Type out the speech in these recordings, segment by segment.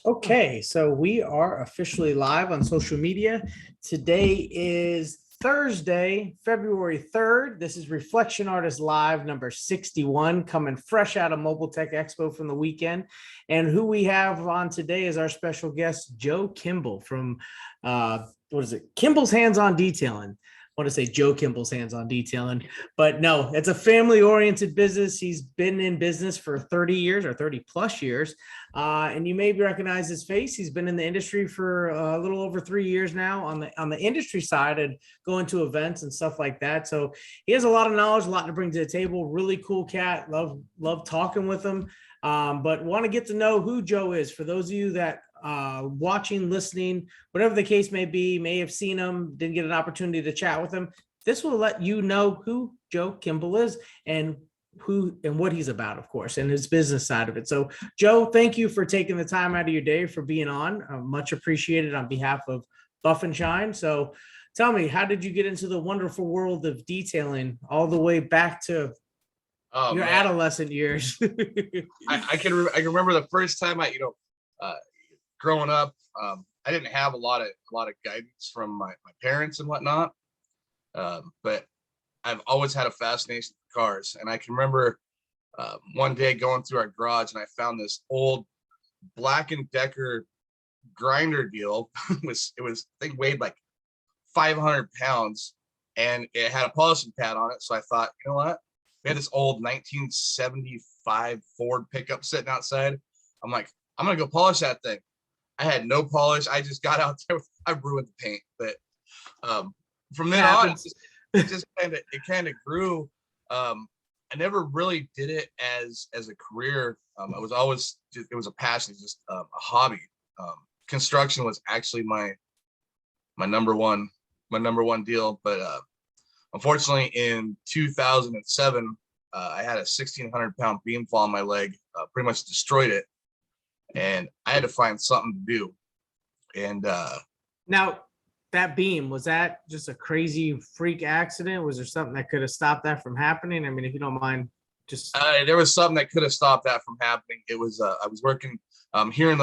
Okay, so we are officially live on social media. Today is Thursday, February 3rd. This is Reflection Artist Live number 61, coming fresh out of Mobile Tech Expo from the weekend. And who we have on today is our special guest, Joe Kimball from, Kimball's Hands-On Detailing. I want to say Joe Kimball's Hands-On Detailing, but no, it's a family-oriented business. He's been in business for 30 years or 30 plus years. And you may recognize his face. He's been in the industry for a little over 3 years now on the industry side and going to events and stuff like that. So he has a lot of knowledge, a lot to bring to the table. Really cool cat. Love talking with him. But want to get to know who Joe is. For those of you that watching, listening, whatever the case may be, may have seen him, didn't get an opportunity to chat with him. This will let you know who Joe Kimball is and who and what he's about, of course, and his business side of it. So Joe, thank you for taking the time out of your day for being on. Much appreciated on behalf of Buff and Shine. So tell me, how did you get into the wonderful world of detailing all the way back to your adolescent years? I can remember the first time growing up, I didn't have a lot of guidance from my parents and whatnot, but I've always had a fascination with cars. And I can remember one day going through our garage and I found this old Black & Decker grinder deal. it was I think weighed like 500 pounds and it had a polishing pad on it. So I thought, you know what? We had this old 1975 Ford pickup sitting outside. I'm like, I'm gonna go polish that thing. I had no polish. I just got out there. I ruined the paint, but from then on, it kind of grew. I never really did it as a career. I was always it was a passion, just a hobby. Construction was actually my number one deal, but unfortunately in 2007 I had a 1,600-pound beam fall on my leg, pretty much destroyed it. And I had to find something to do. And now that beam, was that just a crazy freak accident? Was there something that could have stopped that from happening? I mean, if you don't mind, just there was something that could have stopped that from happening. It was I was working here in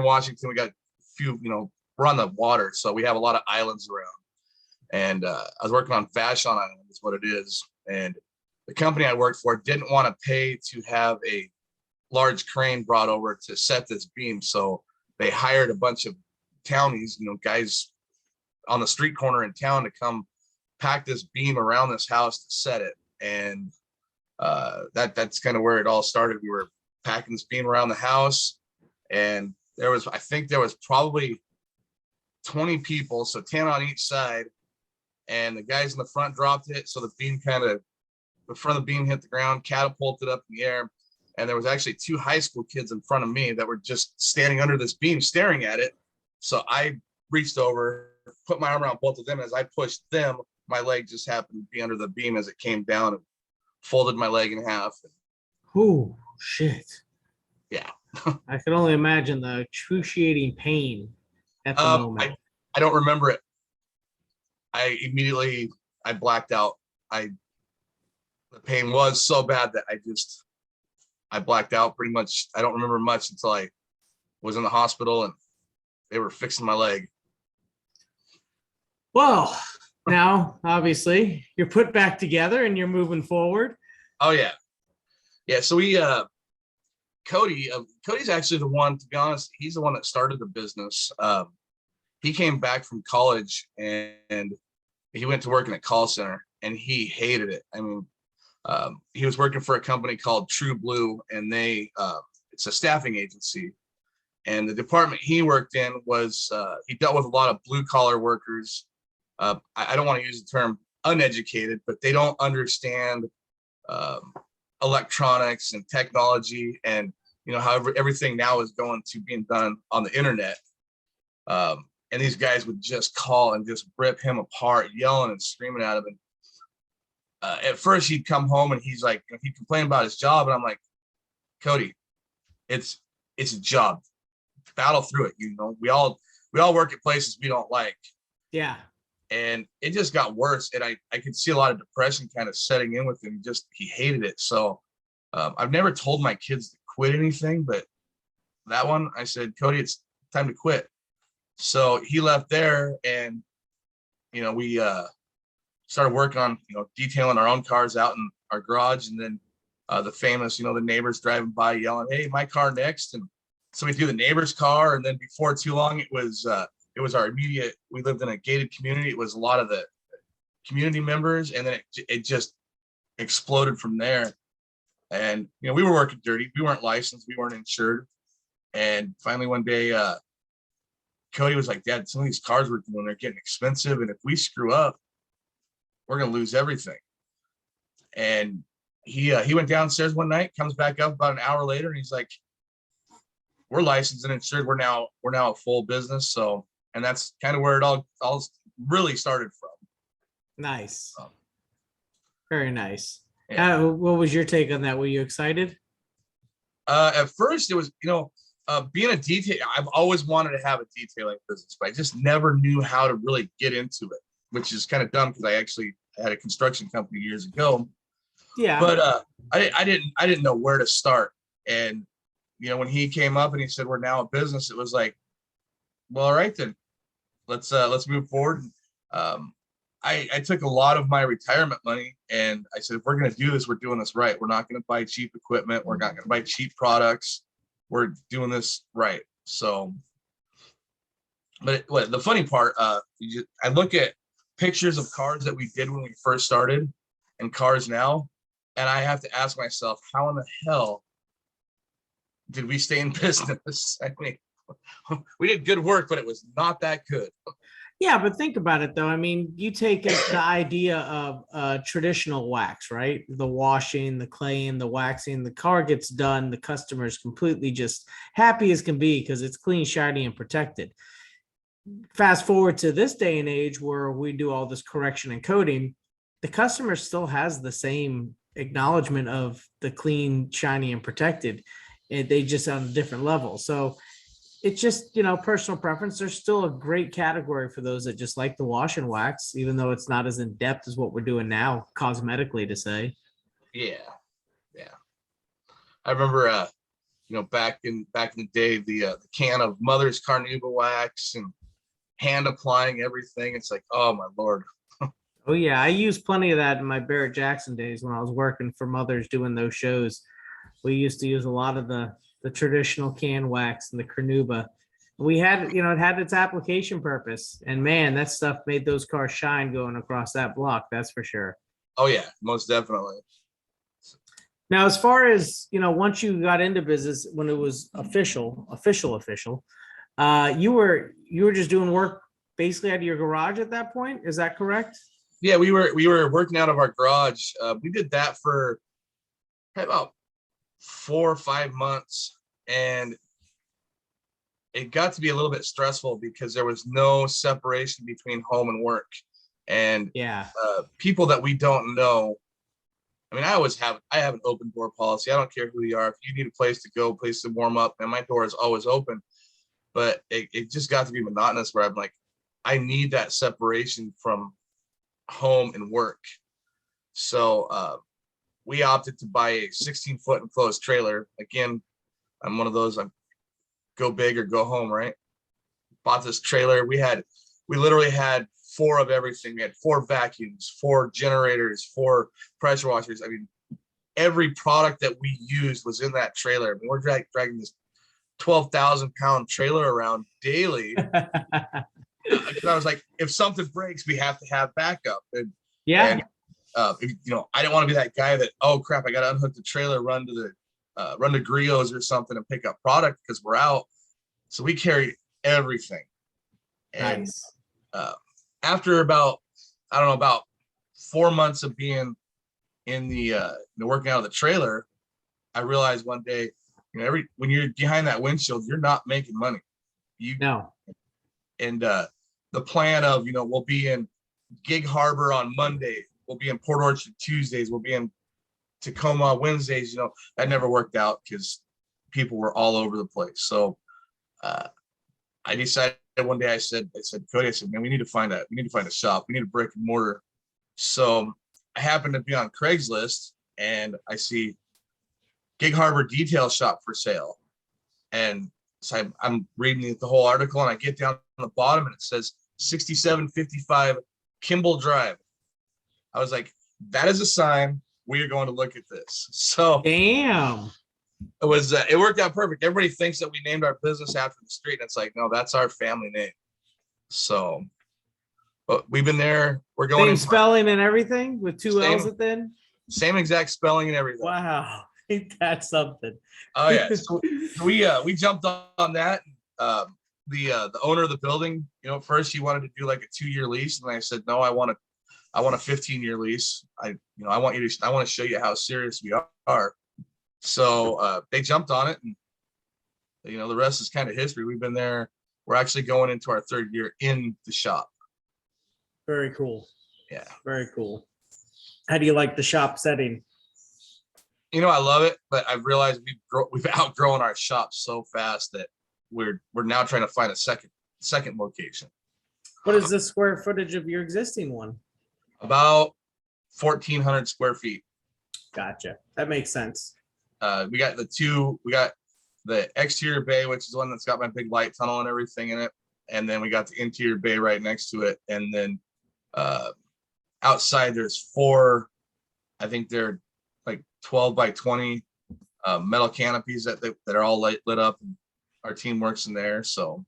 Washington. We got a few, we're on the water, so we have a lot of islands around. And I was working on Vashon Island, is what it is. And the company I worked for didn't want to pay to have a large crane brought over to set this beam, so they hired a bunch of townies, guys on the street corner in town, to come pack this beam around this house to set it. And that's kind of where it all started. We were packing this beam around the house, and I think there was probably 20 people, so 10 on each side, and the guys in the front dropped it, so the front of the beam hit the ground, catapulted up in the air. And there was actually 2 high school kids in front of me that were just standing under this beam staring at it. So I reached over, put my arm around both of them. As I pushed them, my leg just happened to be under the beam as it came down and folded my leg in half. Oh, shit. Yeah. I can only imagine the excruciating pain at the moment. I don't remember it. I blacked out. The pain was so bad that I blacked out pretty much. I don't remember much until I was in the hospital and they were fixing my leg. Well, now obviously you're put back together and you're moving forward. Oh yeah. Yeah. So Cody's actually the one, to be honest, he's the one that started the business. He came back from college and he went to work in a call center and he hated it. I mean, he was working for a company called True Blue, and it's a staffing agency. And the department he worked in was, he dealt with a lot of blue collar workers. I don't want to use the term uneducated, but they don't understand electronics and technology, and how everything now is going to being done on the internet. And these guys would just call and just rip him apart, yelling and screaming at him. And at first he'd come home and he's like, he'd complain about his job. And I'm like, Kody, it's a job. Battle through it. We all work at places we don't like. Yeah. And it just got worse. And I could see a lot of depression kind of setting in with him. He hated it. So I've never told my kids to quit anything, but that one, I said, Kody, it's time to quit. So he left there, and we started working on detailing our own cars out in our garage, and then the famous the neighbors driving by yelling, "Hey, my car next!" And so we do the neighbor's car, and then before too long, it was our immediate. We lived in a gated community. It was a lot of the community members, and then it just exploded from there. And we were working dirty. We weren't licensed. We weren't insured. And finally, one day, Kody was like, "Dad, some of these cars we're doing, they're getting expensive, and if we screw up, we're gonna lose everything." And he went downstairs one night, comes back up about an hour later, and he's like, "We're licensed and insured. We're now a full business." So, and that's kind of where it all really started from. Nice. Very nice. Yeah. What was your take on that? Were you excited? At first, it was being a detail. I've always wanted to have a detailing business, but I just never knew how to really get into it, which is kind of dumb because I had a construction company years ago. Yeah. But I didn't know where to start. And when he came up and he said we're now a business, it was like, well, all right then, let's move forward. I took a lot of my retirement money, and I said, if we're going to do this, we're doing this right. We're not going to buy cheap equipment. We're not going to buy cheap products. We're doing this right. So, but the funny part, I look at pictures of cars that we did when we first started and cars now, and I have to ask myself, how in the hell did we stay in business? I mean, we did good work, but it was not that good. Yeah, but think about it though. I mean, you take the idea of traditional wax, right? The washing, the claying, the waxing, the car gets done, the customer's completely just happy as can be because it's clean, shiny, and protected. Fast forward to this day and age where we do all this correction and coating, the customer still has the same acknowledgement of the clean, shiny, and protected. They just on a different level. So it's just, personal preference. There's still a great category for those that just like the wash and wax, even though it's not as in depth as what we're doing now, cosmetically to say. Yeah. I remember, back in the day, the can of Mother's Carnauba wax and hand applying everything. It's like, oh my Lord. Oh yeah, I used plenty of that in my Barrett Jackson days when I was working for Mothers doing those shows. We used to use a lot of the traditional can wax and the Carnauba. We had, it had its application purpose, and man, that stuff made those cars shine going across that block. That's for sure. Oh yeah, most definitely. Now, as far as, once you got into business, when it was official, you were just doing work basically out of your garage at that point. Is that correct? Yeah, we were working out of our garage. We did that for about 4 or 5 months, and it got to be a little bit stressful because there was no separation between home and work. And yeah, people that we don't know. I mean, I have an open door policy. I don't care who you are. If you need a place to go, place to warm up, and my door is always open. But it just got to be monotonous where I'm like, I need that separation from home and work. So we opted to buy a 16-foot enclosed trailer. Again, I'm one of those, I'm go big or go home, right? Bought this trailer. We literally had 4 of everything. We had 4 vacuums, 4 generators, 4 pressure washers. I mean, every product that we used was in that trailer. I mean, we're dragging this 12,000-pound trailer around daily. Because I was like, if something breaks, we have to have backup. And yeah. I didn't want to be that guy that, oh crap, I got to unhook the trailer, run to Griot's or something and pick up product because we're out. So we carried everything. And Nice. After about 4 months of being in the working out of the trailer, I realized one day, when you're behind that windshield, you're not making money. No. And the plan of, we'll be in Gig Harbor on Monday, we'll be in Port Orchard Tuesdays, we'll be in Tacoma Wednesdays, that never worked out because people were all over the place. So I decided one day, I said, Kody, man, we need to find a shop. We need a brick and mortar. So I happened to be on Craigslist and I see Gig Harbor detail shop for sale. And So I'm reading the whole article, and I get down on the bottom and it says 6755 Kimball Drive. I was like, that is a sign we are going to look at this. So Damn. it worked out perfect. Everybody thinks that we named our business after the street, and it's like, no, that's our family name. So, but we've been there. We're going Same spelling and everything with two Same. L's at the end. Same exact spelling and everything. Wow, ain't that something? Oh yeah. So we jumped on that. The owner of the building, first he wanted to do like a 2-year lease, and I said, no, I want a 15-year lease. I want to show you how serious we are. So they jumped on it, and the rest is kind of history. We've been there. We're actually going into our 3rd year in the shop. Very cool. Yeah. Very cool. How do you like the shop setting? I love it, but I've realized we've outgrown our shop so fast that we're now trying to find a second location. What is the square footage of your existing one? About 1,400 square feet. Gotcha. That makes sense. We got the exterior bay, which is the one that's got my big light tunnel and everything in it. And then we got the interior bay right next to it. And then outside there's 4, I think they're like 12 by 20 metal canopies that are all lit up. And our team works in there. So.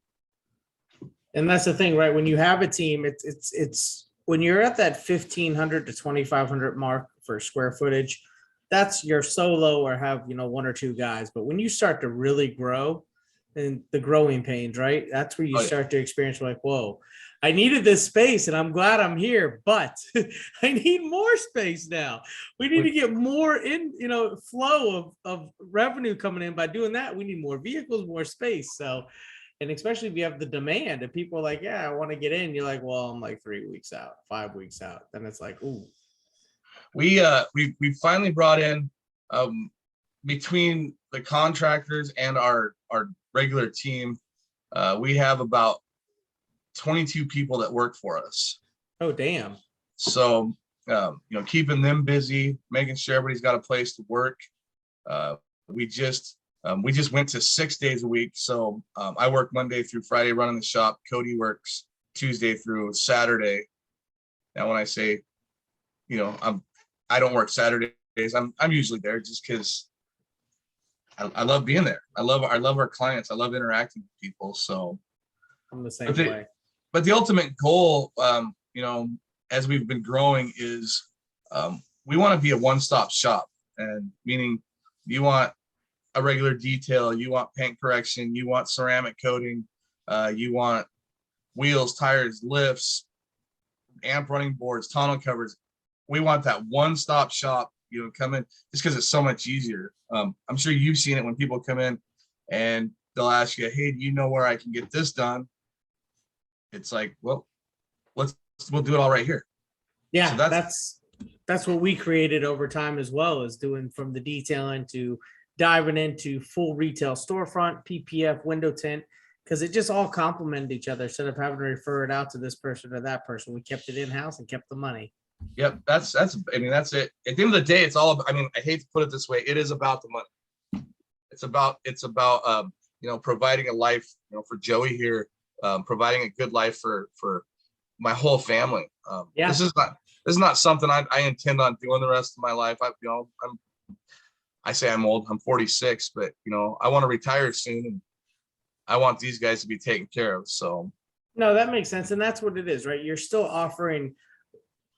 And that's the thing, right? When you have a team, it's when you're at that 1,500 to 2,500 mark for square footage, that's your solo or have, 1 or 2 guys. But when you start to really grow, and the growing pains, right? That's where you start to experience like, whoa, I needed this space and I'm glad I'm here, but I need more space now. We need to get more in, flow of revenue coming in. By doing that, we need more vehicles, more space. So, and especially if you have the demand and people are like, yeah, I want to get in. You're like, well, I'm like 3 weeks out, 5 weeks out. Then it's like, ooh. We finally brought in between the contractors and our regular team, we have about 22 people that work for us. Oh, damn. So, keeping them busy, making sure everybody's got a place to work. We just went to 6 days a week. So I work Monday through Friday running the shop. Kody works Tuesday through Saturday. Now, when I say, I don't work Saturdays, I'm usually there just because I love being there. I love our clients. I love interacting with people. So I'm the same way. But the ultimate goal, as we've been growing is we want to be a one-stop shop, and meaning you want a regular detail, you want paint correction, you want ceramic coating, you want wheels, tires, lifts, amp running boards, tonneau covers. We want that one-stop shop, come in just because it's so much easier. I'm sure you've seen it when people come in and they'll ask you, hey, do you know where I can get this done? It's like, well, we'll do it all right here. Yeah, so that's what we created over time as well, is doing from the detailing to diving into full retail storefront, PPF, window tint, because it just all complemented each other. Instead of having to refer it out to this person or that person, we kept it in-house and kept the money. Yep, that's it. At the end of the day, it's all about, I hate to put it this way, it is about the money. It's about providing a life, for Joey here, providing a good life for my whole family. This is not something I intend on doing the rest of my life. I say I'm old, I'm 46, but I want to retire soon, and I want these guys to be taken care of. So no, that makes sense. And that's what it is, right? You're still offering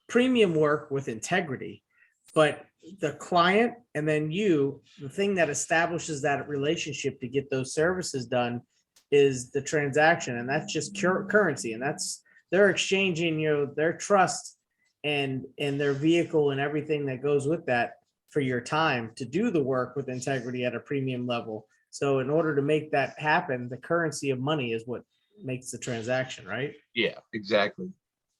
premium work with integrity, but the client and then the thing that establishes that relationship to get those services done is the transaction. And that's just currency. And they're exchanging, their trust and their vehicle and everything that goes with that for your time to do the work with integrity at a premium level. So in order to make that happen, the currency of money is what makes the transaction, right? Yeah, exactly.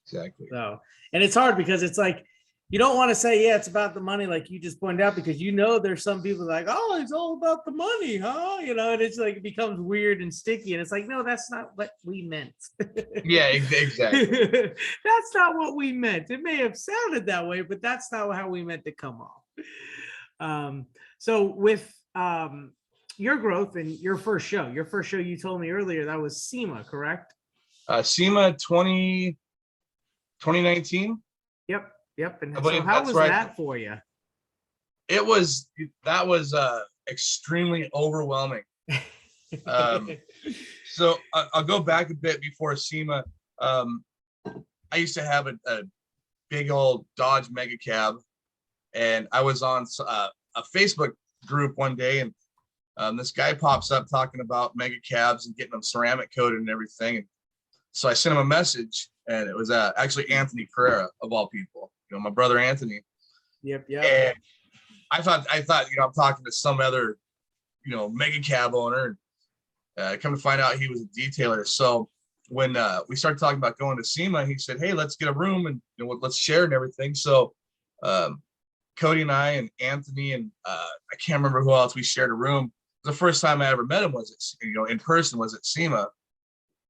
So, and it's hard because it's like, you don't want to say, yeah, it's about the money, like you just pointed out, because there's some people like, oh, it's all about the money, huh? And it's like, it becomes weird and sticky. And it's like, no, that's not what we meant. Yeah, exactly. That's not what we meant. It may have sounded that way, but that's not how we meant to come off. So with, your growth and your first show. Your first show, you told me earlier, that was SEMA, correct? SEMA 2019. Yep. Yep. And I so believe how that's was right. that for you? That was extremely overwhelming. So I'll go back a bit before SEMA. I used to have a big old Dodge Mega Cab, and I was on a Facebook group one day, and this guy pops up talking about mega cabs and getting them ceramic coated and everything. And so I sent him a message, and it was actually Anthony Pereira, of all people, my brother Anthony. Yep. And I thought, I'm talking to some other, mega cab owner. Come to find out he was a detailer. So when we started talking about going to SEMA, he said, "Hey, let's get a room and let's share and everything." So Kody and I and Anthony and I can't remember who else, we shared a room. The first time I ever met him was in person, was at SEMA.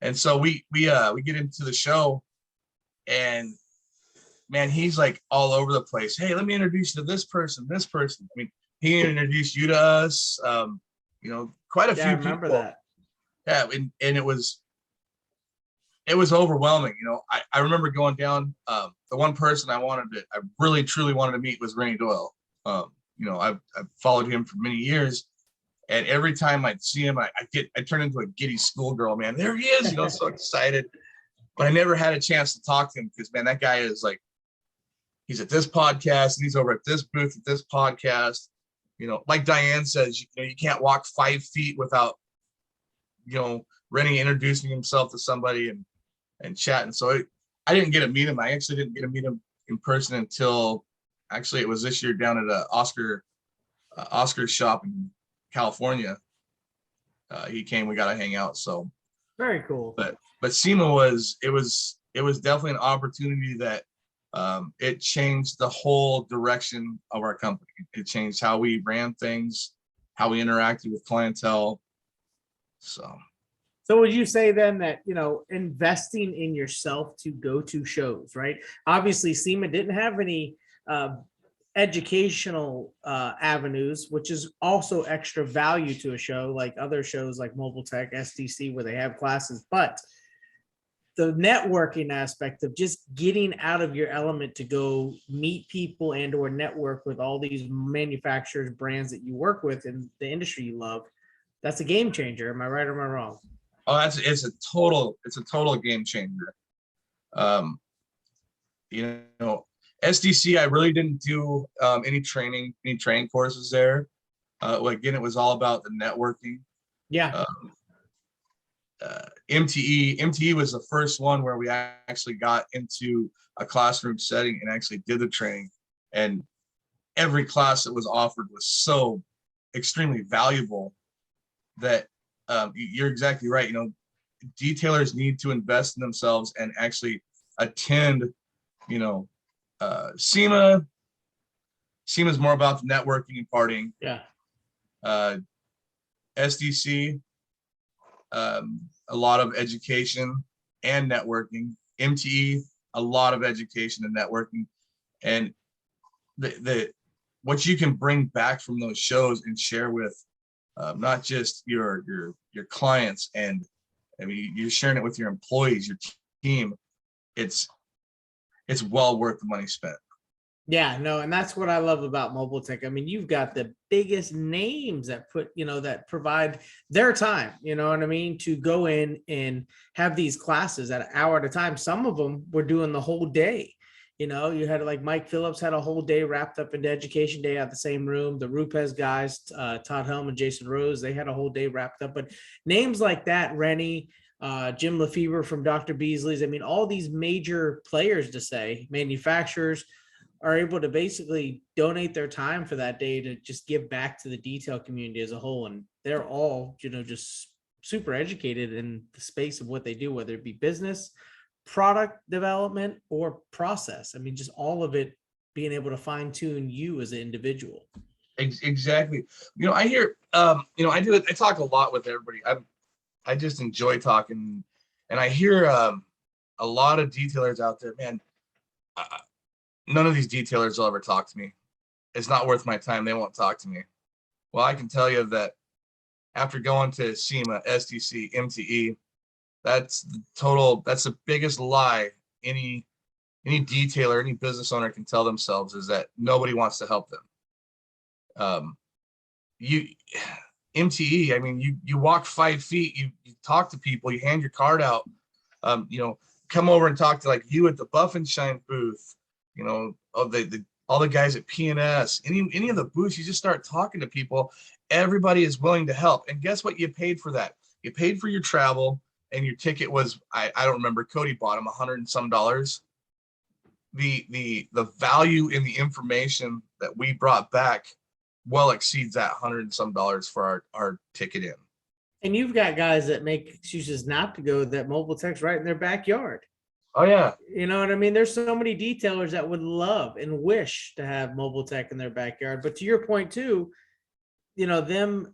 And so we get into the show, and man, he's like all over the place. "Hey, let me introduce you to this person, this person." I mean, he introduced you to us, quite a few I remember people. that. Yeah, and it was overwhelming. I remember going down. The one person I really truly wanted to meet was Rennie Doyle. I've followed him for many years, and every time I'd see him, I turn into a giddy schoolgirl. Man, there he is! So excited. But I never had a chance to talk to him because, man, that guy is like, he's at this podcast and he's over at this booth at this podcast. Like Diane says, you can't walk 5 feet without, Rennie introducing himself to somebody and chatting. So I didn't get to meet him. I actually didn't get to meet him in person until it was this year down at Oscar's shop in California. He came, we got to hang out. So very cool. But SEMA was definitely an opportunity that it changed the whole direction of our company. It changed how we ran things, how we interacted with clientele. So would you say then that, investing in yourself to go to shows, right? Obviously, SEMA didn't have any educational avenues, which is also extra value to a show, like other shows like Mobile Tech, SDC, where they have classes. But the networking aspect of just getting out of your element to go meet people and or network with all these manufacturers, brands that you work with in the industry you love, that's a game changer. Am I right or am I wrong? Oh, it's a total game changer. SDC, I really didn't do any training courses there. Again, it was all about the networking. Yeah. MTE was the first one where we actually got into a classroom setting and actually did the training. And every class that was offered was so extremely valuable that you're exactly right. Detailers need to invest in themselves and actually attend, SEMA. SEMA is more about the networking and partying. Yeah. SDC, a lot of education and networking. MTE, a lot of education and networking. And the what you can bring back from those shows and share with not just your clients, and I mean, you're sharing it with your employees, your team. It's well worth the money spent. Yeah, no, and that's what I love about Mobile Tech. I mean, you've got the biggest names that that provide their time, you know what I mean, to go in and have these classes at an hour at a time. Some of them were doing the whole day. You had like Mike Phillips had a whole day wrapped up into education day at the same room. The Rupes guys, Todd Helm and Jason Rose, they had a whole day wrapped up. But names like that, Rennie, Jim LaFever from Dr. Beasley's, I mean, all these major players, to say, manufacturers, are able to basically donate their time for that day to just give back to the detail community as a whole. And they're all, just super educated in the space of what they do, whether it be business, product development, or process. I mean, just all of it, being able to fine tune you as an individual. Exactly. I hear, I talk a lot with everybody. I just enjoy talking, and I hear a lot of detailers out there, man. None of these detailers will ever talk to me. It's not worth my time. They won't talk to me. Well, I can tell you that after going to SEMA, STC, MTE. That's the biggest lie any detailer, any business owner can tell themselves, is that nobody wants to help them. You MTE, I mean, you walk 5 feet, you talk to people, you hand your card out, come over and talk to like you at the Buff and Shine booth, of all the guys at PNS, any of the booths, you just start talking to people. Everybody is willing to help. And guess what? You paid for that. You paid for your travel, and your ticket was, I don't remember, Kody bought them $100 and some. The value in the information that we brought back well exceeds that $100 and some for our ticket in. And you've got guys that make excuses not to go, that Mobile Tech's right in their backyard. Oh yeah. You know what I mean? There's so many detailers that would love and wish to have Mobile Tech in their backyard. But to your point too, them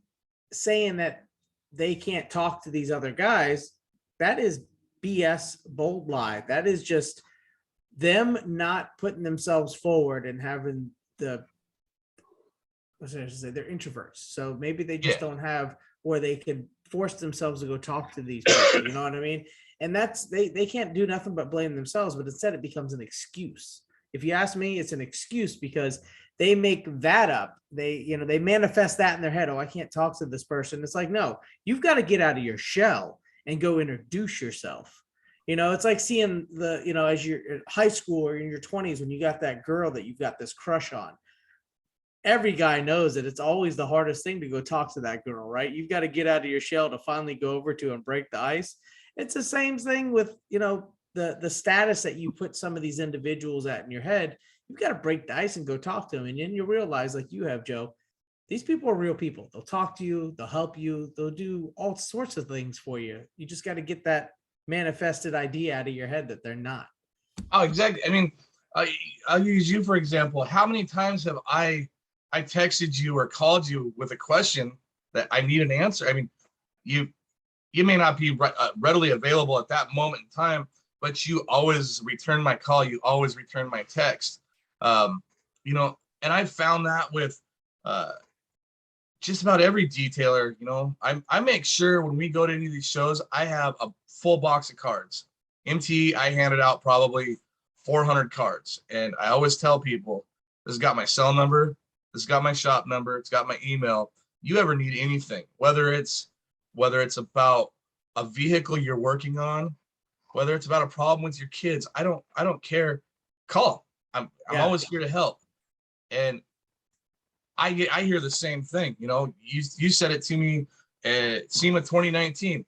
saying that they can't talk to these other guys, that is BS, bold lie. That is just them not putting themselves forward and having they're introverts. So maybe they just don't have where they can force themselves to go talk to these people. You know what I mean? And that's, they can't do nothing but blame themselves, but instead it becomes an excuse. If you ask me, it's an excuse because they make that up. They manifest that in their head. Oh, I can't talk to this person. It's like, no, you've got to get out of your shell and go introduce yourself. It's like seeing as you're in high school or in your 20s, when you got that girl that you've got this crush on. Every guy knows that it's always the hardest thing to go talk to that girl, right? You've got to get out of your shell to finally go over to and break the ice. It's the same thing with, the status that you put some of these individuals at in your head. You've got to break the ice and go talk to them. And then you realize, like you have, Joe, these people are real people. They'll talk to you. They'll help you. They'll do all sorts of things for you. You just got to get that manifested idea out of your head that they're not. Oh, exactly. I mean, I'll use you for example. How many times have I texted you or called you with a question that I need an answer? I mean, you may not be readily available at that moment in time, but you always return my call. You always return my text. And I found that with just about every detailer. I make sure when we go to any of these shows, I have a full box of cards. MT, I handed out probably 400 cards, and I always tell people, this has got my cell number, this has got my shop number, it's got my email. You ever need anything, whether it's about a vehicle you're working on, whether it's about a problem with your kids, I don't care. Call. I'm always here to help. And I hear the same thing. You said it to me at SEMA 2019.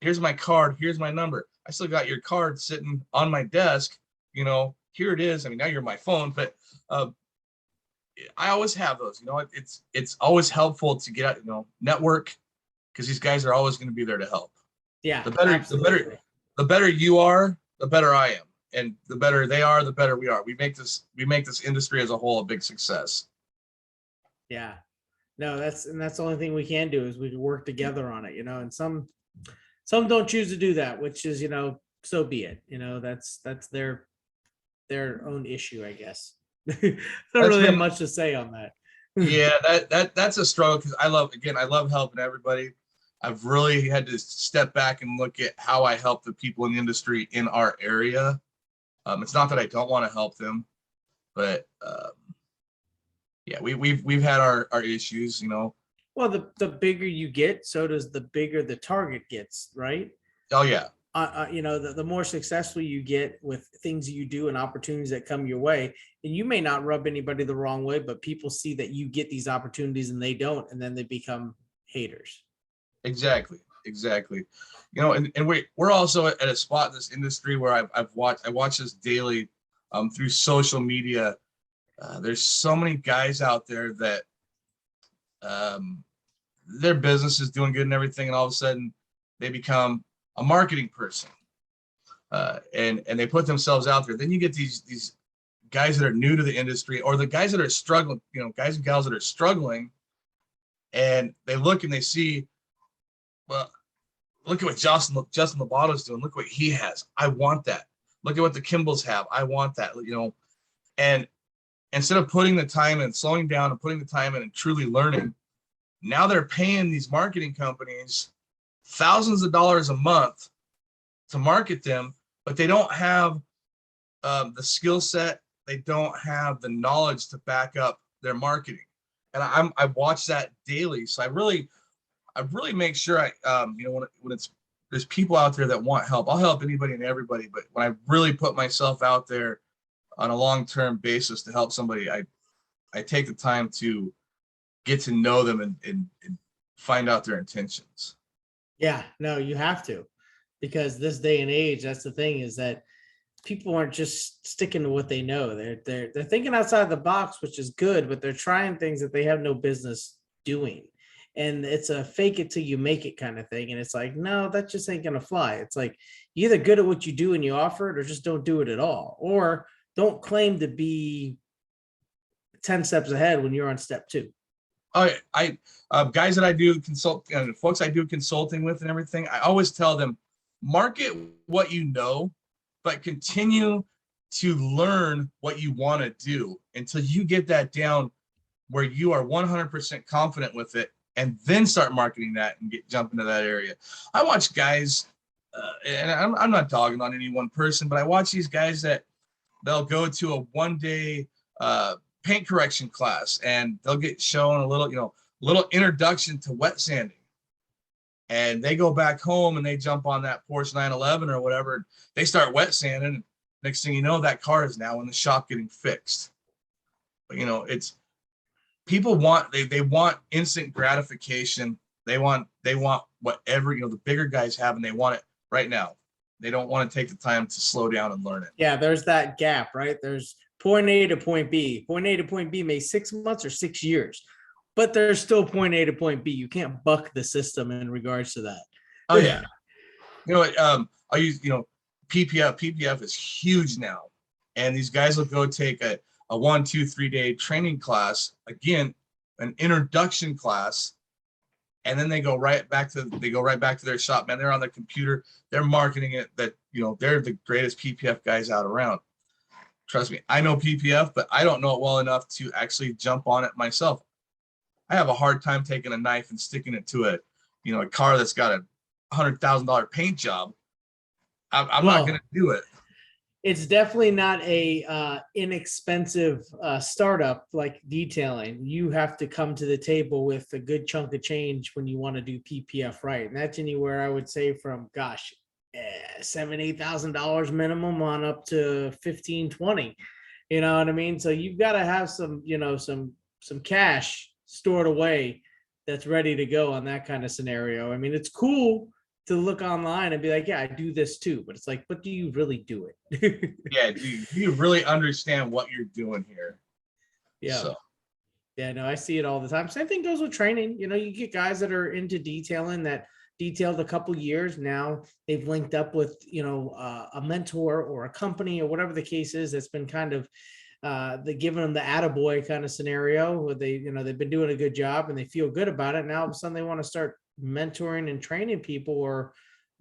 Here's my card. Here's my number. I still got your card sitting on my desk. Here it is. I mean, now you're my phone, but I always have those. It's always helpful to get out, network, because these guys are always going to be there to help. Yeah. The better you are, the better I am, and the better they are, the better we are. We make this industry as a whole a big success. Yeah. No, that's the only thing we can do is we can work together on it, and some don't choose to do that, which is, so be it. That's their own issue, I guess. Don't really have much to say on that. Yeah, that's a struggle, because I love helping everybody. I've really had to step back and look at how I help the people in the industry in our area. It's not that I don't want to help them, but yeah, we've had our issues, Well, the bigger you get, so does the bigger the target gets, right? Oh yeah. The more successful you get with things you do and opportunities that come your way, and you may not rub anybody the wrong way, but people see that you get these opportunities and they don't, and then they become haters. Exactly. And we're also at a spot in this industry where I watch this daily through social media. There's so many guys out there that their business is doing good and everything, and all of a sudden they become a marketing person, and they put themselves out there. Then you get these guys that are new to the industry, or the guys that are struggling, guys and gals that are struggling, and they look and they see, well, look at what Justin Lobato's doing. Look what he has. I want that. Look at what the Kimballs have. I want that. And instead of putting the time and slowing down and putting the time in and truly learning, Now they're paying these marketing companies thousands of dollars a month to market them, but they don't have the skill set. They don't have the knowledge to back up their marketing. And I watch that daily. So I really make sure when it's, there's people out there that want help. I'll help anybody and everybody. But when I really put myself out there on a long-term basis to help somebody, I take the time to get to know them and find out their intentions. Yeah, no, you have to, because this day and age, that's the thing, is that people aren't just sticking to what they know. They're thinking outside the box, which is good, but they're trying things that they have no business doing. And it's a fake it till you make it kind of thing. And it's like, no, that just ain't gonna fly. It's like, you're either good at what you do and you offer it, or just don't do it at all. Or don't claim to be 10 steps ahead when you're on step 2. I guys that I do consult, folks I do consulting with and everything, I always tell them, market what you know, but continue to learn what you want to do until you get that down where you are 100% confident with it, and then start marketing that and jump into that area. I watch guys, and I'm not dogging on any one person, but I watch these guys that they'll go to a one-day paint correction class, and they'll get shown a little introduction to wet sanding, and they go back home and they jump on that Porsche 911 or whatever. They start wet sanding. Next thing you know, that car is now in the shop getting fixed. But it's people want, they want instant gratification. They want whatever the bigger guys have, and they want it right now. They don't want to take the time to slow down and learn it. Yeah, there's that gap, right? There's point A to point B. Point A to point B may 6 months or 6 years, but there's still point A to point B. You can't buck the system in regards to that. Oh yeah. I use, PPF. PPF is huge now. And these guys will go take a 1, 2, 3 day training class, again, an introduction class. And then they go right back to their shop, man. They're on their computer. They're marketing it that, they're the greatest PPF guys out around. Trust me, I know PPF, but I don't know it well enough to actually jump on it myself. I have a hard time taking a knife and sticking it to a car that's got a $100,000 paint job. I'm not going to do it. It's definitely not a inexpensive startup like detailing. You have to come to the table with a good chunk of change when you want to do PPF right. And that's anywhere, I would say, from $7,000-$8,000 minimum on up to 15, 20. You know what I mean? So you've got to have some cash stored away that's ready to go on that kind of scenario. I mean, it's cool to look online and be like, yeah, I do this too. But it's like, but do you really do it? Yeah. Do you really understand what you're doing here? Yeah. So. Yeah, no, I see it all the time. Same thing goes with training. You get guys that are into detailing that detailed a couple years. Now they've linked up with, a mentor or a company or whatever the case is. That's been kind of, they giving them the attaboy kind of scenario where they've been doing a good job and they feel good about it. Now all of a sudden they want to start mentoring and training people or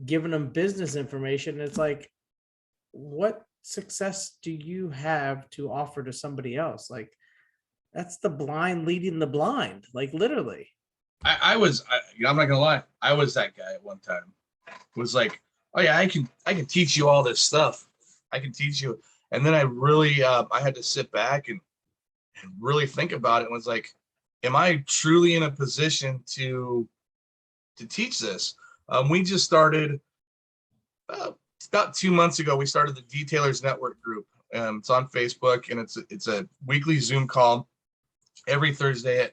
giving them business information. It's like, what success do you have to offer to somebody else? Like, that's the blind leading the blind, like literally. I'm not gonna lie, I was that guy at one time. It was like, oh yeah, I can teach you all this stuff. I can teach you. And then I really I had to sit back and really think about it, and was like, am I truly in a position to teach this? We just started about 2 months ago. We started the Detailers Network group. It's on Facebook, and it's a weekly Zoom call every Thursday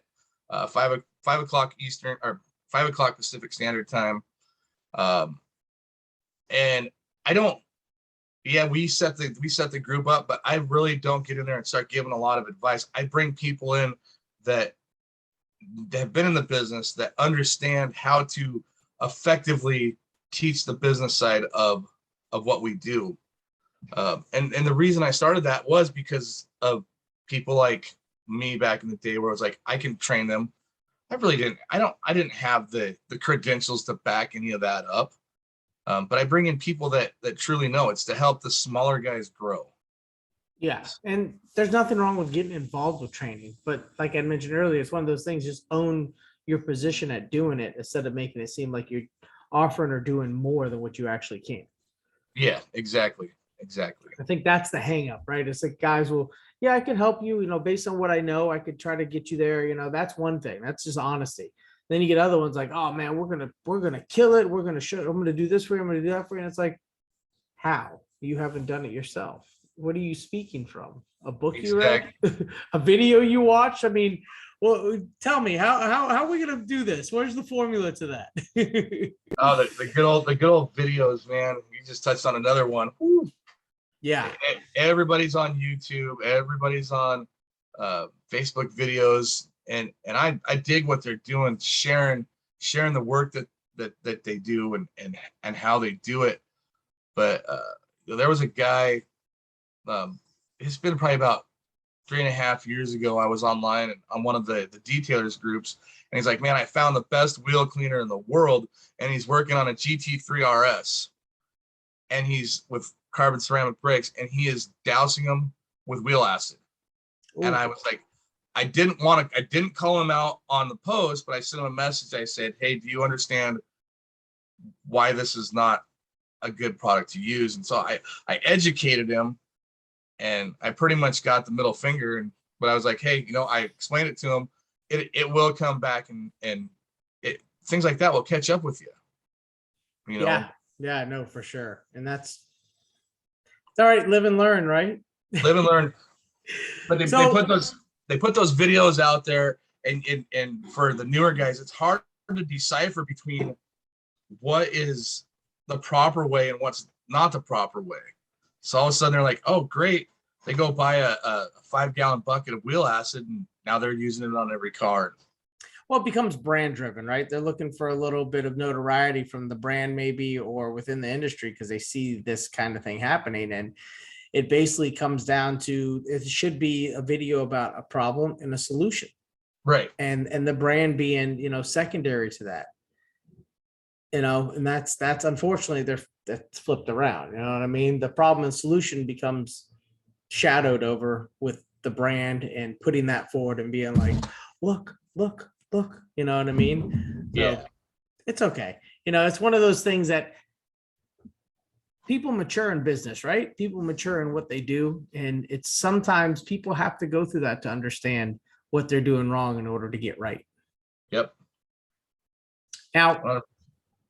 at 5 o'clock Eastern, or 5 o'clock Pacific Standard Time. And I don't. Yeah, we set the group up, but I really don't get in there and start giving a lot of advice. I bring people in that have been in the business, that understand how to effectively teach the business side of what we do. And the reason I started that was because of people like me back in the day, where I was like, I can train them. I didn't have the credentials to back any of that up. But I bring in people that truly know. It's to help the smaller guys grow. Yeah, and there's nothing wrong with getting involved with training, but like I mentioned earlier, it's one of those things. Just own your position at doing it instead of making it seem like you're offering or doing more than what you actually can. Yeah, exactly. Exactly. I think that's the hang up, right? It's like guys will, yeah, I can help you, based on what I know, I could try to get you there. That's one thing. That's just honesty. Then you get other ones like, oh man, we're gonna kill it. We're gonna show, I'm gonna do this for you, I'm gonna do that for you. And it's like, how? You haven't done it yourself. What are you speaking from? A book you read? A video you watched? I mean, well, tell me, how are we gonna do this? Where's the formula to that? Oh, the good old videos, man. You just touched on another one. Woo. Yeah. Everybody's on YouTube. Everybody's on Facebook videos, and I dig what they're doing, sharing the work that they do and how they do it. But there was a guy. It's been probably about 3.5 years ago. I was online and on one of the detailers groups, and he's like, "Man, I found the best wheel cleaner in the world," and he's working on a GT3 RS, and he's with carbon ceramic brakes, and he is dousing them with wheel acid. Ooh. And I was like, I didn't call him out on the post, but I sent him a message. I said, hey, do you understand why this is not a good product to use? And so I educated him, and I pretty much got the middle finger. But I was like, hey, I explained it to him. It will come back, and things like that will catch up with you. Yeah, no, for sure. And it's all right. Live and learn, right? Live and learn. But they put those videos out there, and for the newer guys, it's hard to decipher between what is the proper way and what's not the proper way. So all of a sudden they're like, oh, great. They go buy a 5-gallon bucket of wheel acid, and now they're using it on every car. Well, it becomes brand driven, right? They're looking for a little bit of notoriety from the brand, maybe, or within the industry, because they see this kind of thing happening. And it basically comes down to, it should be a video about a problem and a solution. Right. And the brand being, secondary to that. And that's unfortunately that's flipped around. You know what I mean? The problem and solution becomes shadowed over with the brand and putting that forward and being like, look, you know what I mean? So yeah, it's okay. It's one of those things that people mature in business, right? People mature in what they do. And it's sometimes people have to go through that to understand what they're doing wrong in order to get right. Yep. Now,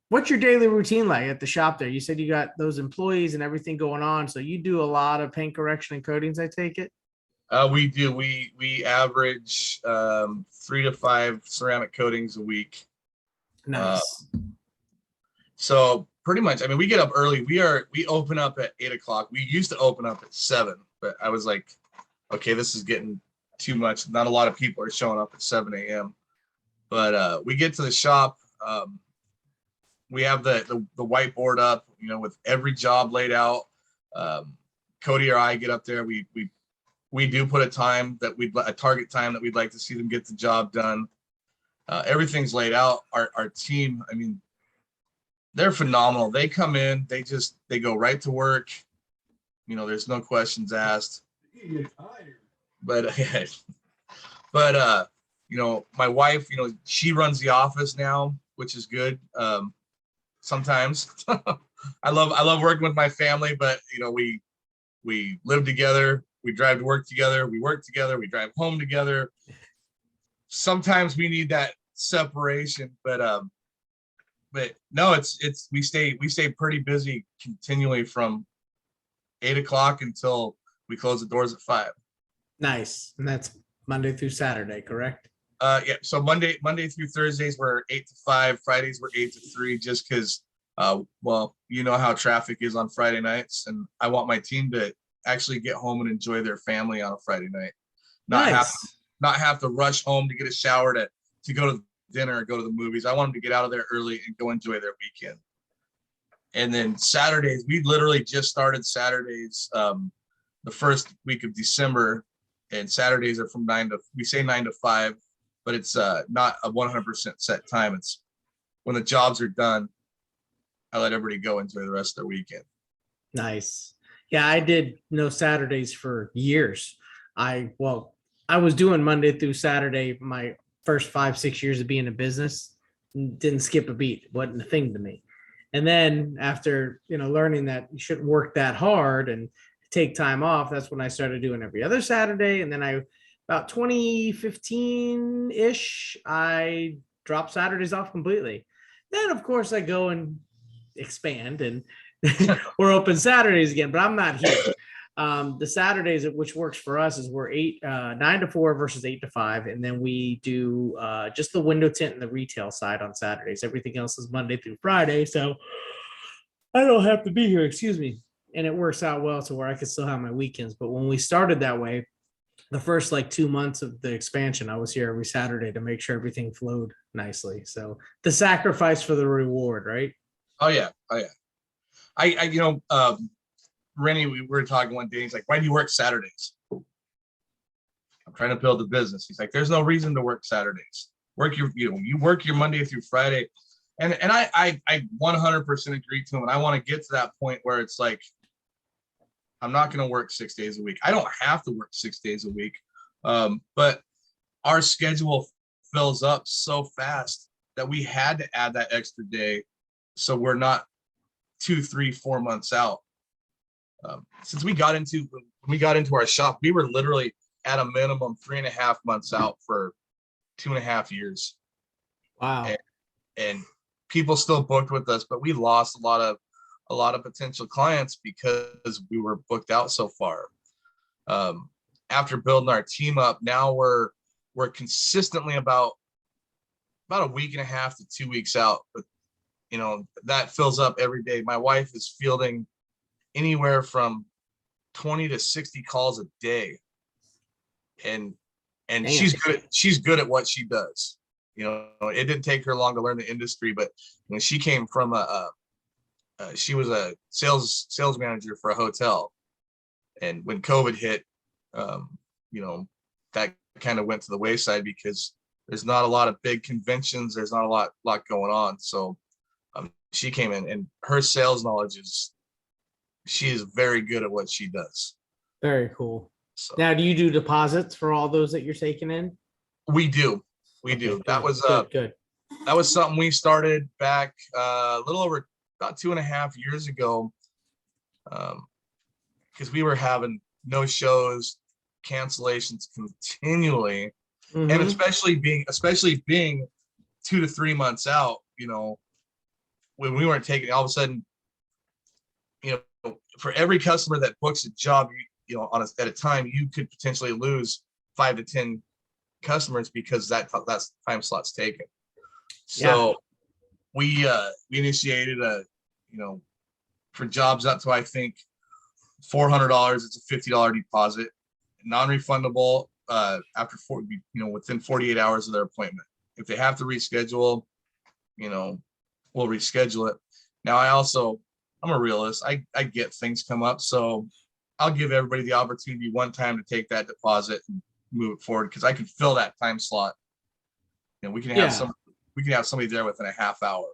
what's your daily routine like at the shop there? You said you got those employees and everything going on. So you do a lot of paint correction and coatings, I take it? We do. We average 3 to 5 ceramic coatings a week. Nice. So pretty much, I mean, we get up early. We open up at 8 o'clock. We used to open up at 7, but I was like, okay, this is getting too much. Not a lot of people are showing up at 7 a.m. But we get to the shop. We have the whiteboard up, with every job laid out. Kody or I get up there. We do put a target time that we'd like to see them get the job done. Everything's laid out. Our team, I mean, they're phenomenal. They come in, they go right to work. There's no questions asked. But my wife, she runs the office now, which is good. Sometimes I love working with my family, but we live together. We drive to work together. We work together. We drive home together. Sometimes we need that separation, but no, we stay pretty busy continually from 8 o'clock until we close the doors at 5. Nice. And that's Monday through Saturday, correct? Yeah. So Monday through Thursdays we're 8 to 5. Fridays we're 8 to 3, just because well, how traffic is on Friday nights, and I want my team to actually get home and enjoy their family on a Friday night. Not have to rush home to get a shower to go to dinner or go to the movies. I want them to get out of there early and go enjoy their weekend. And then Saturdays, we literally just started Saturdays the first week of December, and Saturdays are from 9 to 5, but it's not a 100% set time. It's when the jobs are done, I let everybody go enjoy the rest of their weekend. Nice. Yeah, I did Saturdays for years. I was doing Monday through Saturday. My first 5-6 years of being in business, didn't skip a beat, wasn't a thing to me. And then after, learning that you shouldn't work that hard and take time off, that's when I started doing every other Saturday. And then about 2015 ish, I dropped Saturdays off completely. Then of course I go and expand and we're open Saturdays again, but I'm not here. The Saturdays, which works for us, is we're 9 to 4 versus 8 to 5. And then we do just the window tint and the retail side on Saturdays. Everything else is Monday through Friday. So I don't have to be here, excuse me. And it works out well to where I can still have my weekends. But when we started that way, the first 2 months of the expansion, I was here every Saturday to make sure everything flowed nicely. So the sacrifice for the reward, right? Oh yeah. Rennie, we were talking one day. He's like, "Why do you work Saturdays?" I'm trying to build a business. He's like, "There's no reason to work Saturdays. You work your Monday through Friday," and I 100% agree to him. And I want to get to that point where it's like, I'm not going to work 6 days a week. I don't have to work 6 days a week, but our schedule fills up so fast that we had to add that extra day, so we're not 2, 3, 4 months out. Since we got into our shop, we were literally at a minimum 3.5 months out for 2.5 years. Wow. And people still booked with us, but we lost a lot of potential clients because we were booked out so far. After building our team up, now we're consistently about a week and a half to 2 weeks out, but that fills up every day. My wife is fielding anywhere from 20 to 60 calls a day, and Damn. she's good at what she does. It didn't take her long to learn the industry, but when she came from she was a sales manager for a hotel, and when COVID hit, that kind of went to the wayside because there's not a lot of big conventions, there's not a lot going on. So she came in, and her sales knowledge she is very good at what she does. Very cool. So, now, do you do deposits for all those that you're taking in? We do. Okay, do. That was good. That was something we started back a little over about 2.5 years ago, because we were having no shows, cancellations continually, and especially being 2 to 3 months out. When we weren't taking, all of a sudden, for every customer that books a job, at a time, you could potentially lose 5 to 10 customers because that's time slot's taken. So we initiated for jobs up to, I think, $400, it's a $50 deposit, non-refundable within 48 hours of their appointment. If they have to reschedule, we'll reschedule it. Now, I'm a realist. I get things come up, so I'll give everybody the opportunity one time to take that deposit and move it forward, because I can fill that time slot. We can have somebody there within a half hour.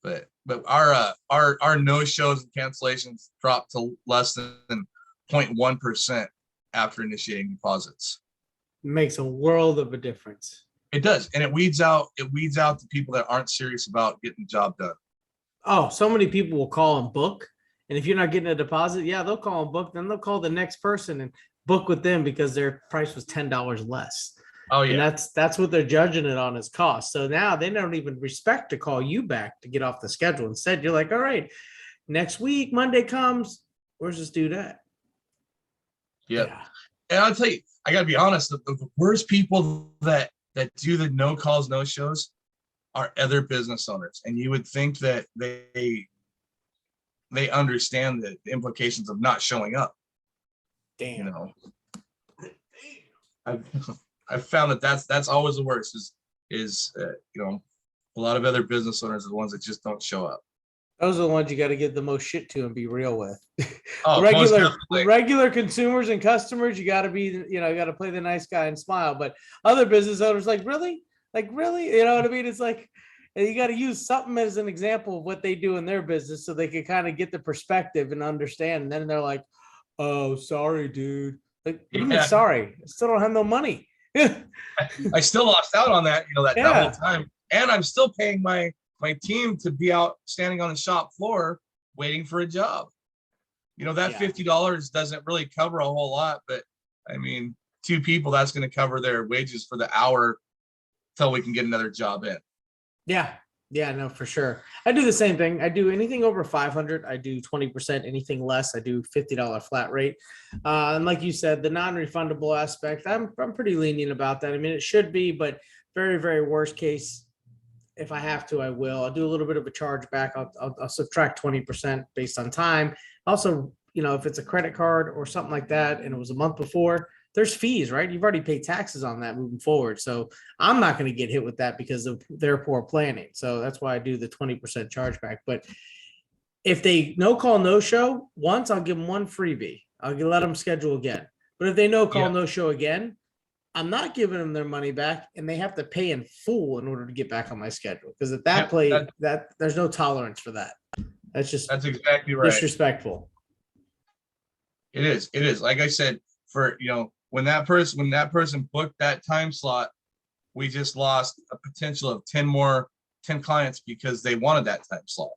But our no shows and cancellations dropped to less than 0.1% after initiating deposits. Makes a world of a difference. It does, and it weeds out the people that aren't serious about getting the job done. Oh, so many people will call and book. And if you're not getting a deposit, they'll call and book. Then they'll call the next person and book with them because their price was $10 less. Oh yeah. And that's what they're judging it on as cost. So now they don't even respect to call you back to get off the schedule. Instead, you're like, all right, next week, Monday comes. Where's this dude at? Yep. Yeah. And I'll tell you, I gotta be honest, the worst people that do the no calls, no shows are other business owners. And you would think that they understand the implications of not showing up. Damn. I've found that's always the worst is a lot of other business owners are the ones that just don't show up. Those are the ones you got to give the most shit to and be real with. Oh, regular consumers and customers, you got to be, you got to play the nice guy and smile. But other business owners, really, you know what I mean? It's like, you got to use something as an example of what they do in their business so they can kind of get the perspective and understand. And then they're like, oh, sorry, dude. Like, what do you mean sorry? I still don't have no money. I still lost out on that, that whole Yeah. time. And I'm still paying my team to be out standing on the shop floor waiting for a job. That Yeah. $50 doesn't really cover a whole lot, but I mean, two people, that's going to cover their wages for the hour till we can get another job in. Yeah. Yeah, no, for sure. I do the same thing. I do anything over 500. I do 20%, anything less, I do $50 flat rate. And like you said, the non-refundable aspect, I'm pretty lenient about that. I mean, it should be, but very, very worst case, if I have to, I will. I'll do a little bit of a charge back. I'll subtract 20% based on time. Also, if it's a credit card or something like that, and it was a month before, there's fees, right? You've already paid taxes on that moving forward. So I'm not going to get hit with that because of their poor planning. So that's why I do the 20% chargeback. But if they no call, no show once, I'll give them one freebie. I'll let them schedule again. But if they no call, no show again, I'm not giving them their money back, and they have to pay in full in order to get back on my schedule. Because at that that there's no tolerance for that. That's exactly right. Disrespectful. It is. It is. Like I said, for when that person booked that time slot, we just lost a potential of 10 clients because they wanted that time slot.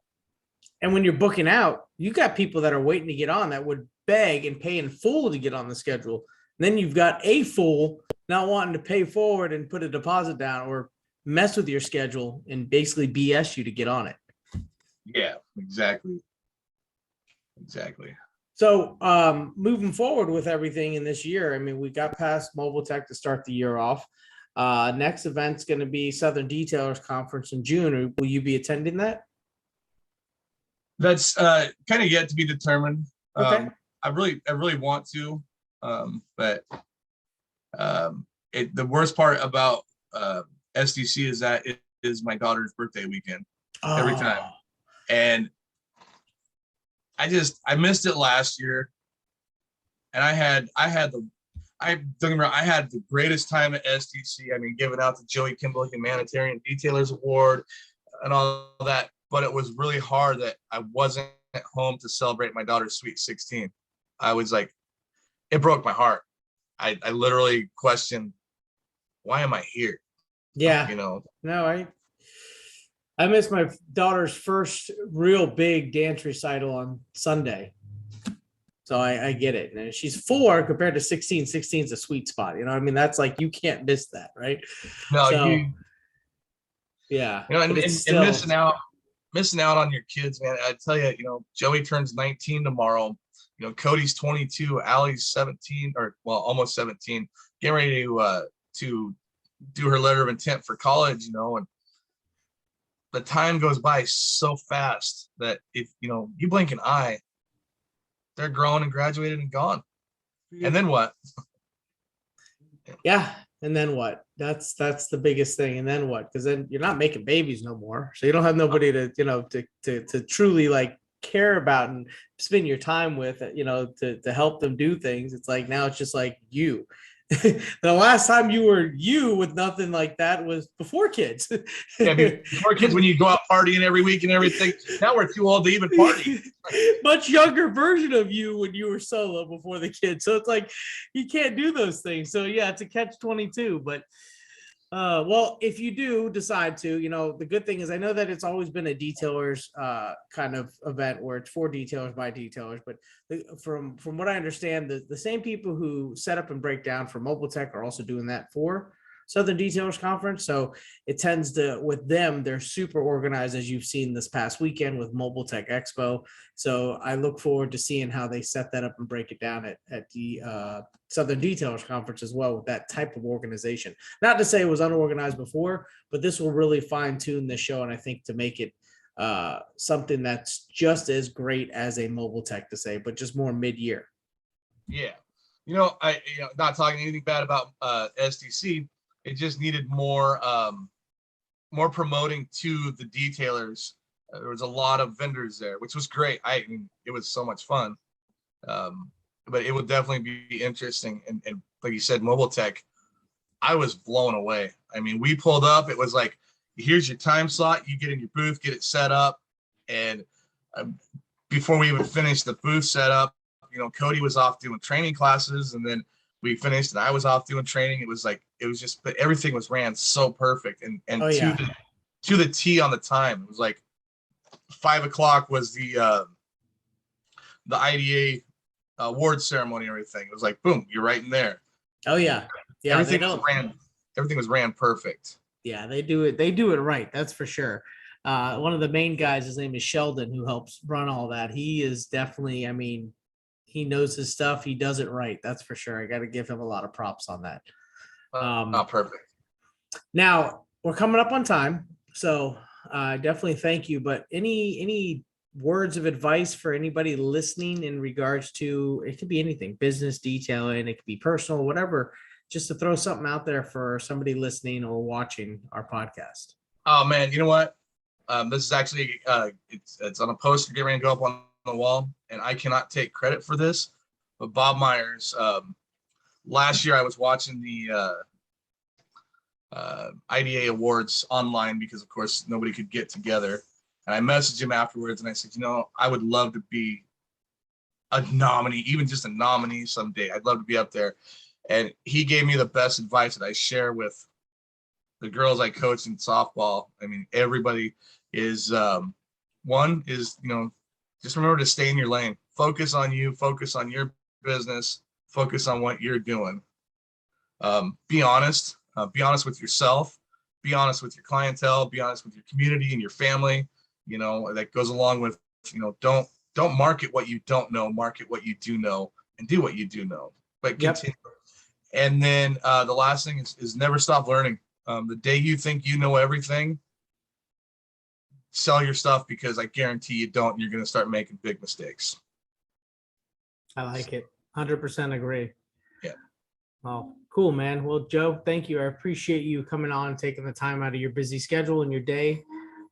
And when you're booking out, you got people that are waiting to get on that would beg and pay in full to get on the schedule. And then you've got a fool not wanting to pay forward and put a deposit down or mess with your schedule and basically BS you to get on it. Yeah, exactly. Exactly. So moving forward with everything in this year, I mean, we got past Mobile-TEC to start the year off. Next event's going to be Southern Detailers Conference in June. Will you be attending that? That's kind of yet to be determined. Okay. I really want to, but the worst part about SDC is that it is my daughter's birthday weekend every time, and I missed it last year, and I had the greatest time at SDC. I mean, giving out the Joe Kimball Humanitarian Detailers Award and all that, but it was really hard that I wasn't at home to celebrate my daughter's sweet 16. I was like, it broke my heart. I literally questioned, why am I here? Yeah. No, I missed my daughter's first real big dance recital on Sunday. So I get it. And she's 4 compared to 16. 16 is a sweet spot. You know what I mean? That's like, you can't miss that, right? No, so, yeah. And missing out on your kids, man. I tell you, Joey turns 19 tomorrow. Kody's 22, Allie's 17, or well, almost 17, getting ready to do her letter of intent for college, and the time goes by so fast that if you blink an eye, they're grown and graduated and gone. And then what? Yeah. And then what? That's the biggest thing. And then what? Because then you're not making babies no more. So you don't have nobody to, to truly like care about and spend your time with, to help them do things. It's like, now it's just like you. The last time you were you with nothing like that was before kids. Yeah, before kids, when you go out partying every week and everything. Now we're too old to even party. Much younger version of you when you were solo before the kids. So it's like, you can't do those things. So yeah, it's a catch-22. But well, if you do decide to, the good thing is I know that it's always been a detailers kind of event where it's for detailers by detailers. But from what I understand, the same people who set up and break down for Mobile-TEC are also doing that for Southern Detailers Conference. So it tends to, with them, they're super organized, as you've seen this past weekend with Mobile-TEC Expo. So I look forward to seeing how they set that up and break it down at the Southern Detailers Conference as well, with that type of organization. Not to say it was unorganized before, but this will really fine tune this show, and I think to make it something that's just as great as a Mobile-TEC, to say, but just more mid-year. Yeah. Not talking anything bad about SDC. It just needed more promoting to the detailers. There was a lot of vendors there, which was great. I mean, it was so much fun. But it would definitely be interesting. And like you said, Mobile-TEC, I was blown away. I mean, we pulled up. It was like, here's your time slot. You get in your booth, get it set up. And before we even finished the booth setup, Kody was off doing training classes. And then we finished and I was off doing training. It was just, but everything was ran so perfect and Oh yeah. to the T on the time. It was like 5 o'clock was the IDA award ceremony and everything. It was like, boom, you're right in there. Oh yeah. Yeah. Everything was ran perfect. Yeah, they do it. They do it right. That's for sure. One of the main guys, his name is Sheldon, who helps run all that. He is definitely, I mean, he knows his stuff. He does it right. That's for sure. I got to give him a lot of props on that. Perfect. Now we're coming up on time, so definitely thank you. But any words of advice for anybody listening in regards to, it could be anything, business detailing, it could be personal, whatever, just to throw something out there for somebody listening or watching our podcast. Oh man, you know what? This is actually it's on a poster getting ready to go up on the wall, and I cannot take credit for this, but Bob Myers, last year I was watching the IDA awards online because of course nobody could get together, and I messaged him afterwards and I said, I would love to be a nominee, even just a nominee someday. I'd love to be up there. And he gave me the best advice that I share with the girls I coach in softball. I mean, everybody is one is, just remember to stay in your lane, focus on you, focus on your business, focus on what you're doing. Be honest with yourself, be honest with your clientele, be honest with your community and your family. That goes along with, don't market what you don't know, market what you do know, and do what you do know, but continue. And then the last thing is never stop learning. The day you think you know everything, sell your stuff, because I guarantee you don't, you're going to start making big mistakes. I like it. 100% agree. Yeah. Well, cool, man. Well, Joe, thank you. I appreciate you coming on, taking the time out of your busy schedule and your day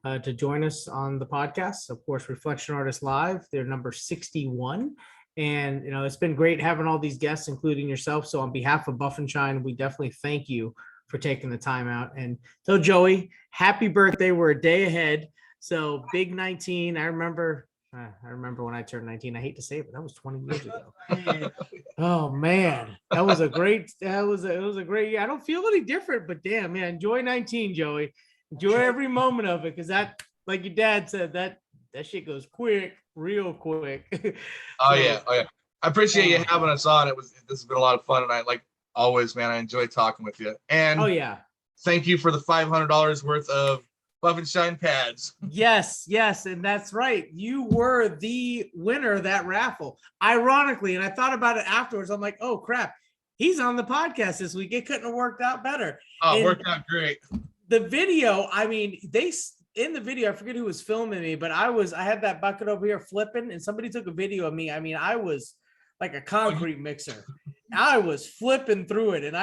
to join us on the podcast. Of course, Reflection Artist Live, they're number 61. And, it's been great having all these guests, including yourself. So on behalf of Buff and Shine, we definitely thank you for taking the time out. And tell Joey, happy birthday. We're a day ahead. So big 19. I remember when I turned 19. I hate to say it, but that was 20 years ago. Oh man, it was a great year. I don't feel any different, but damn, man, enjoy 19, Joey. Enjoy every moment of it, because that, like your dad said, that shit goes quick, real quick. Oh yeah. I appreciate you having us on. This has been a lot of fun, and I, like always, man, I enjoy talking with you. And oh yeah, thank you for the $500 worth of Buff and Shine pads. Yes, and that's right. You were the winner of that raffle. Ironically, and I thought about it afterwards. I'm like, oh crap, he's on the podcast this week. It couldn't have worked out better. Oh, it worked out great. The video, I mean, in the video, I forget who was filming me, but I had that bucket over here flipping, and somebody took a video of me. I mean, I was like a concrete mixer. I was flipping through it, and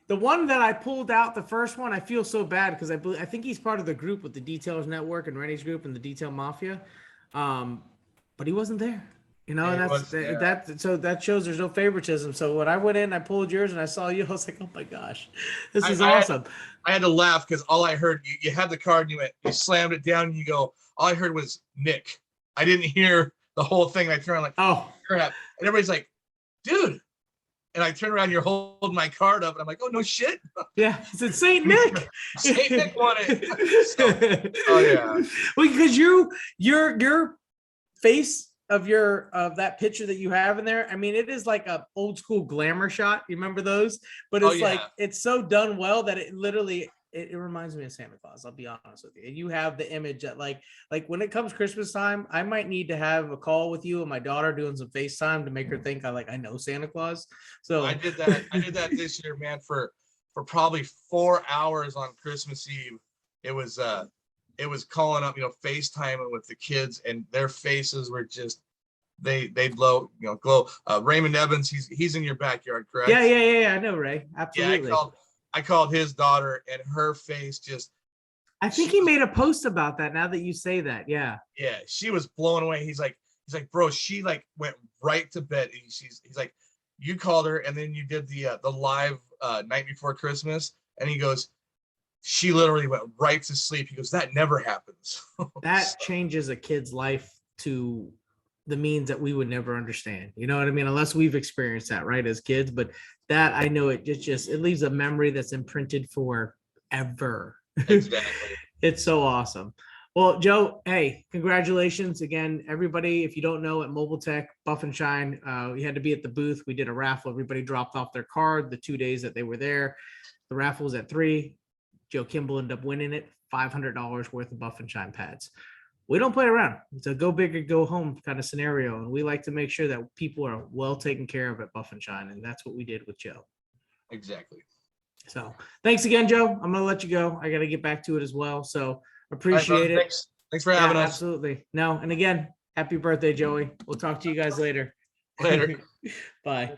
the one that I pulled out, the first one, I feel so bad because I think he's part of the group with the Details Network and Rennie's group and the Detail Mafia, but he wasn't there. And so that shows there's no favoritism. So when I went in, I pulled yours and I saw you, I was like, oh my gosh, this is awesome. I had to laugh because all I heard, you had the card and you slammed it down and you go, all I heard was Nick. I didn't hear the whole thing. I turned around like, oh crap. And everybody's like, dude. And I turn around, you're holding my card up, and I'm like, oh no shit. Yeah, it's Saint Nick. Saint Nick won it. So, oh yeah. Well, because your face of that picture that you have in there, I mean, it is like a old school glamour shot. You remember those? But it's like, it's so done well that it literally it reminds me of Santa Claus. I'll be honest with you. You have the image that like when it comes Christmas time, I might need to have a call with you and my daughter doing some FaceTime to make her think I know Santa Claus. So I did that this year, man, for probably 4 hours on Christmas Eve. It was calling up, FaceTiming with the kids, and their faces were just they glow. Raymond Evans, he's in your backyard, correct? Yeah. I know, Ray. Absolutely. Yeah, I called his daughter, and her face just. I think he made a post about that. Now that you say that, yeah. Yeah, she was blown away. He's like, bro, she went right to bed. He's like, you called her, and then you did the live night before Christmas, and he goes, she literally went right to sleep. He goes, that never happens. That changes a kid's life to the means that we would never understand. You know what I mean? Unless we've experienced that, right, as kids. But that I know it leaves a memory that's imprinted forever. Exactly. It's so awesome. Well, Joe, hey, congratulations again, everybody. If you don't know, at Mobile Tech, Buff and Shine, we had to be at the booth. We did a raffle. Everybody dropped off their card the 2 days that they were there. The raffle was at 3. Joe Kimball ended up winning it, $500 worth of Buff and Shine pads. We don't play around. It's a go big or go home kind of scenario. And we like to make sure that people are well taken care of at Buff and Shine. And that's what we did with Joe. Exactly. So thanks again, Joe. I'm going to let you go. I got to get back to it as well. So appreciate it. Thanks for having us. Absolutely. No. And again, happy birthday, Joey. We'll talk to you guys later. Later. Bye.